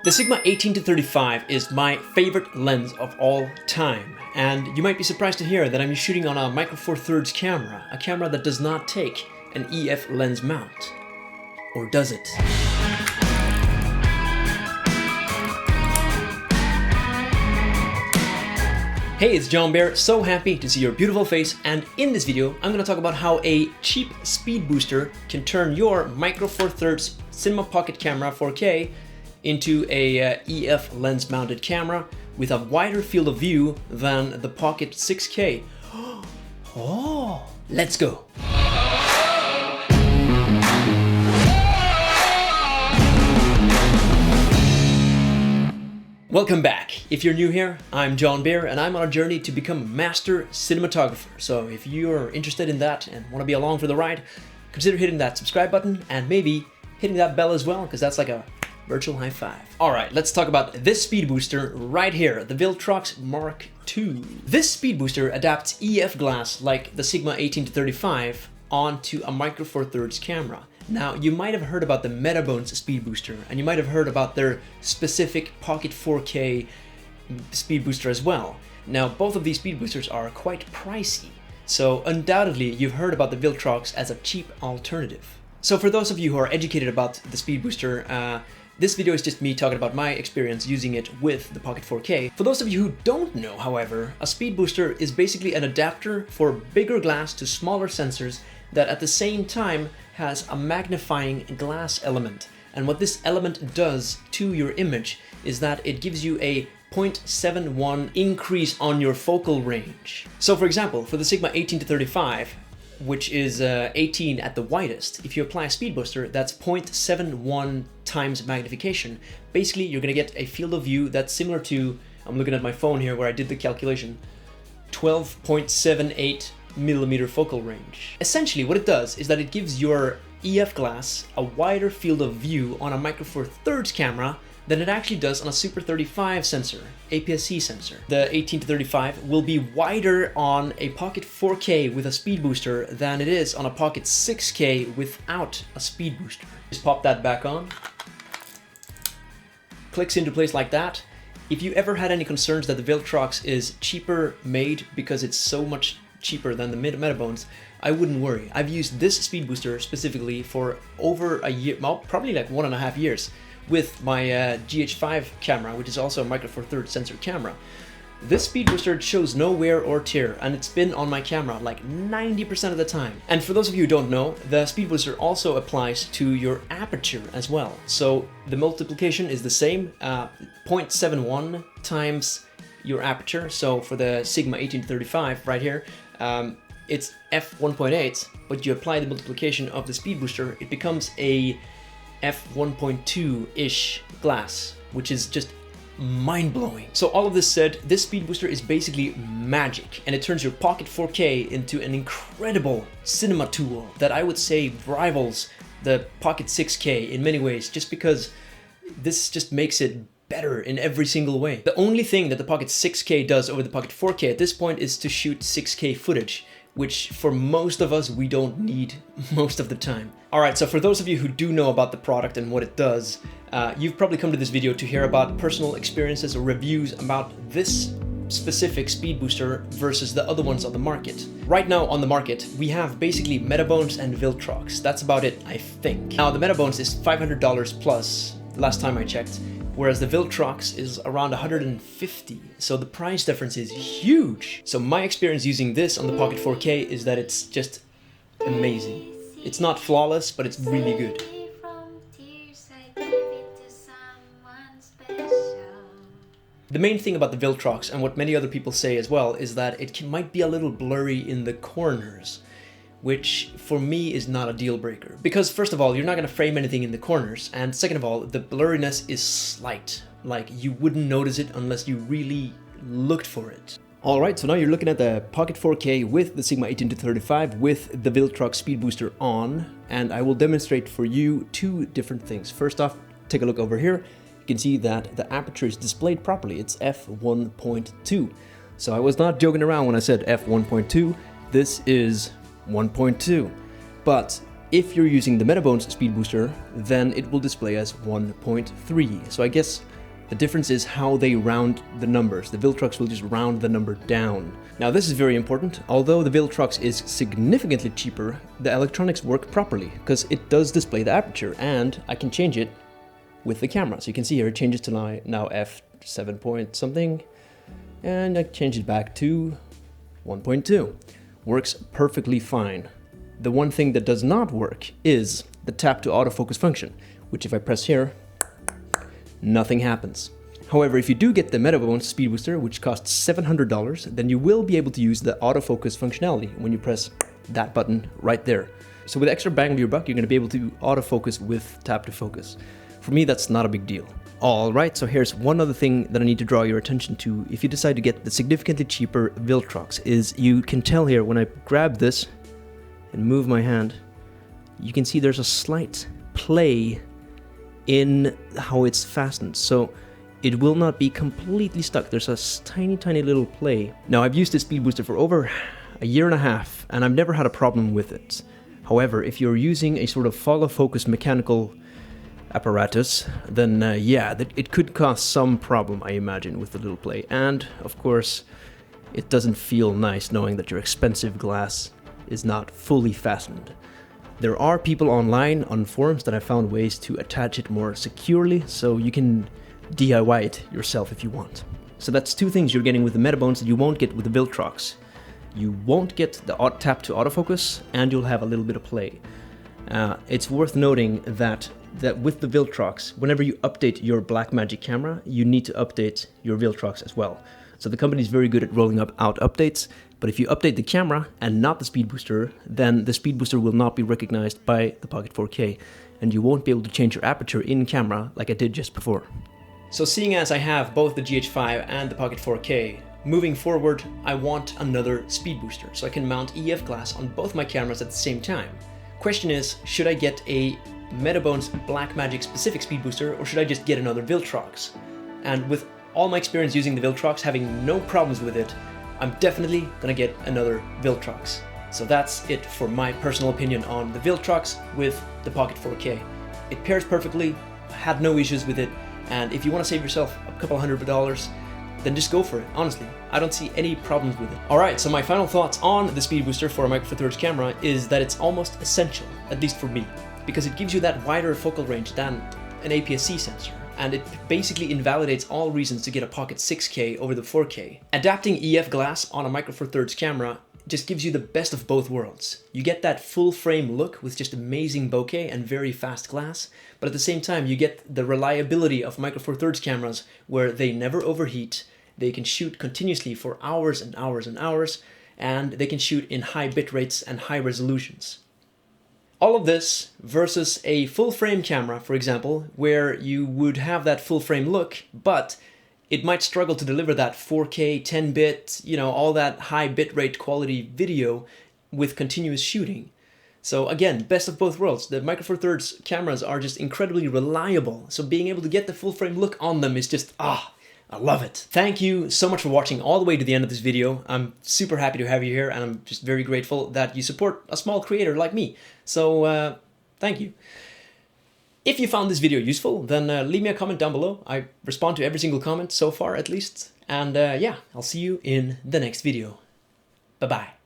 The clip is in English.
The Sigma 18-35 is my favorite lens of all time, and you might be surprised to hear that I'm shooting on a Micro Four Thirds camera, a camera that does not take an EF lens mount. Or does it? Hey, it's John Bear, so happy to see your beautiful face, and in this video I'm going to talk about how a cheap speed booster can turn your Micro Four Thirds Cinema Pocket Camera 4K into a EF lens mounted camera with a wider field of view than the Pocket 6K. Oh, let's go! Welcome back. If you're new here, I'm John Bear and I'm on a journey to become a master cinematographer. So if you're interested in that and want to be along for the ride, consider hitting that subscribe button and maybe hitting that bell as well, because that's like a virtual high five. Alright, let's talk about this speed booster right here, the Viltrox Mark II. This speed booster adapts EF glass like the Sigma 18-35 onto a Micro Four Thirds camera. Now, you might have heard about the Metabones speed booster, and you might have heard about their specific Pocket 4K speed booster as well. Now, both of these speed boosters are quite pricey, so undoubtedly you've heard about the Viltrox as a cheap alternative. So for those of you who are educated about the speed booster, this video is just me talking about my experience using it with the Pocket 4K. For those of you who don't know, however, a speed booster is basically an adapter for bigger glass to smaller sensors that at the same time has a magnifying glass element. And what this element does to your image is that it gives you a 0.71 increase on your focal range. So for example, for the Sigma 18-35, which is 18 at the widest, if you apply a speed booster, that's 0.71 times magnification. Basically, you're gonna get a field of view that's similar to, I'm looking at my phone here where I did the calculation, 12.78 millimeter focal range. Essentially, what it does is that it gives your EF glass a wider field of view on a Micro Four Thirds camera than it actually does on a Super 35 sensor, APS-C sensor. The 18-35 will be wider on a Pocket 4K with a speed booster than it is on a Pocket 6K without a speed booster. Just pop that back on. Clicks into place like that. If you ever had any concerns that the Viltrox is cheaper made because it's so much cheaper than the Metabones, I wouldn't worry. I've used this speed booster specifically for over a year, well, probably like 1.5 years, with my GH5 camera, which is also a Micro Four Thirds sensor camera. This speed booster shows no wear or tear, and it's been on my camera like 90% of the time. And for those of you who don't know, the speed booster also applies to your aperture as well. So the multiplication is the same, 0.71 times your aperture. So for the Sigma 18-35 right here, it's f1.8, but you apply the multiplication of the speed booster, it becomes a f1.2-ish glass, which is just mind-blowing. So all of this said, this speed booster is basically magic, and it turns your Pocket 4K into an incredible cinema tool that I would say rivals the Pocket 6K in many ways, just because this just makes it better in every single way. The only thing that the Pocket 6K does over the Pocket 4K at this point is to shoot 6K footage, which for most of us, we don't need most of the time. Alright, so for those of you who do know about the product and what it does, you've probably come to this video to hear about personal experiences or reviews about this specific speed booster versus the other ones on the market. Right now on the market, we have basically Metabones and Viltrox. That's about it, I think. Now the Metabones is $500 plus, the last time I checked, whereas the Viltrox is around $150, so the price difference is huge. So my experience using this on the Pocket 4K is that it's just amazing. It's not flawless, but it's really good. The main thing about the Viltrox, and what many other people say as well, is that it might be a little blurry in the corners, which for me is not a deal breaker. Because first of all, you're not going to frame anything in the corners, and second of all, the blurriness is slight. Like, you wouldn't notice it unless you really looked for it. Alright, so now you're looking at the Pocket 4K with the Sigma 18-35 with the Viltrox speed booster on, and I will demonstrate for you two different things. First off, take a look over here. You can see that the aperture is displayed properly. It's f1.2. So I was not joking around when I said f1.2. This is 1.2. But if you're using the Metabones speed booster, then it will display as 1.3. So I guess The difference is how they round the numbers. The Viltrox will just round the number down. Now this is very important. Although the Viltrox is significantly cheaper, the electronics work properly because it does display the aperture, and I can change it with the camera. So you can see here it changes to now f7 point something, and I change it back to 1.2. Works perfectly fine. The one thing that does not work is the tap to autofocus function, which if I press here, nothing happens. However, if you do get the Metabones speed booster, which costs $700, then you will be able to use the autofocus functionality when you press that button right there. So with extra bang for your buck, you're going to be able to autofocus with tap to focus. For me, that's not a big deal. Alright, so here's one other thing that I need to draw your attention to if you decide to get the significantly cheaper Viltrox, is you can tell here when I grab this and move my hand, you can see there's a slight play in how it's fastened. So it will not be completely stuck. There's a tiny little play. Now I've used this speed booster for over a year and a half and I've never had a problem with it. However, if you're using a sort of follow focus mechanical apparatus, then yeah, it could cause some problem, I imagine, with the little play. And of course, it doesn't feel nice knowing that your expensive glass is not fully fastened. There are people online on forums that have found ways to attach it more securely, so you can DIY it yourself if you want. So that's two things you're getting with the Metabones that you won't get with the Viltrox. You won't get the tap to autofocus, and you'll have a little bit of play. It's worth noting that with the Viltrox, whenever you update your Blackmagic camera, you need to update your Viltrox as well. So the company is very good at rolling out updates, but if you update the camera and not the speed booster, then the speed booster will not be recognized by the Pocket 4K, and you won't be able to change your aperture in camera like I did just before. So seeing as I have both the GH5 and the Pocket 4K, moving forward, I want another speed booster so I can mount EF glass on both my cameras at the same time. Question is, should I get a Metabones Blackmagic specific speed booster, or should I just get another Viltrox? And with all my experience using the Viltrox, having no problems with it, I'm definitely gonna get another Viltrox. So that's it for my personal opinion on the Viltrox with the Pocket 4K. It pairs perfectly, I had no issues with it, and if you want to save yourself a couple $100, then just go for it, honestly. I don't see any problems with it. Alright, so my final thoughts on the speed booster for a Micro Four Thirds camera is that it's almost essential, at least for me, because it gives you that wider focal range than an APS-C sensor, and it basically invalidates all reasons to get a Pocket 6K over the 4K. Adapting EF glass on a Micro Four Thirds camera just gives you the best of both worlds. You get that full frame look with just amazing bokeh and very fast glass, but at the same time you get the reliability of Micro Four Thirds cameras where they never overheat, they can shoot continuously for hours and hours and hours, and they can shoot in high bit rates and high resolutions. All of this versus a full frame camera, for example, where you would have that full frame look, but it might struggle to deliver that 4K, 10-bit, all that high bitrate quality video with continuous shooting. So again, best of both worlds. The Micro Four Thirds cameras are just incredibly reliable, so being able to get the full frame look on them is just, I love it. Thank you so much for watching all the way to the end of this video. I'm super happy to have you here, and I'm just very grateful that you support a small creator like me. So thank you. If you found this video useful, then leave me a comment down below. I respond to every single comment so far, at least. And yeah, I'll see you in the next video. Bye-bye.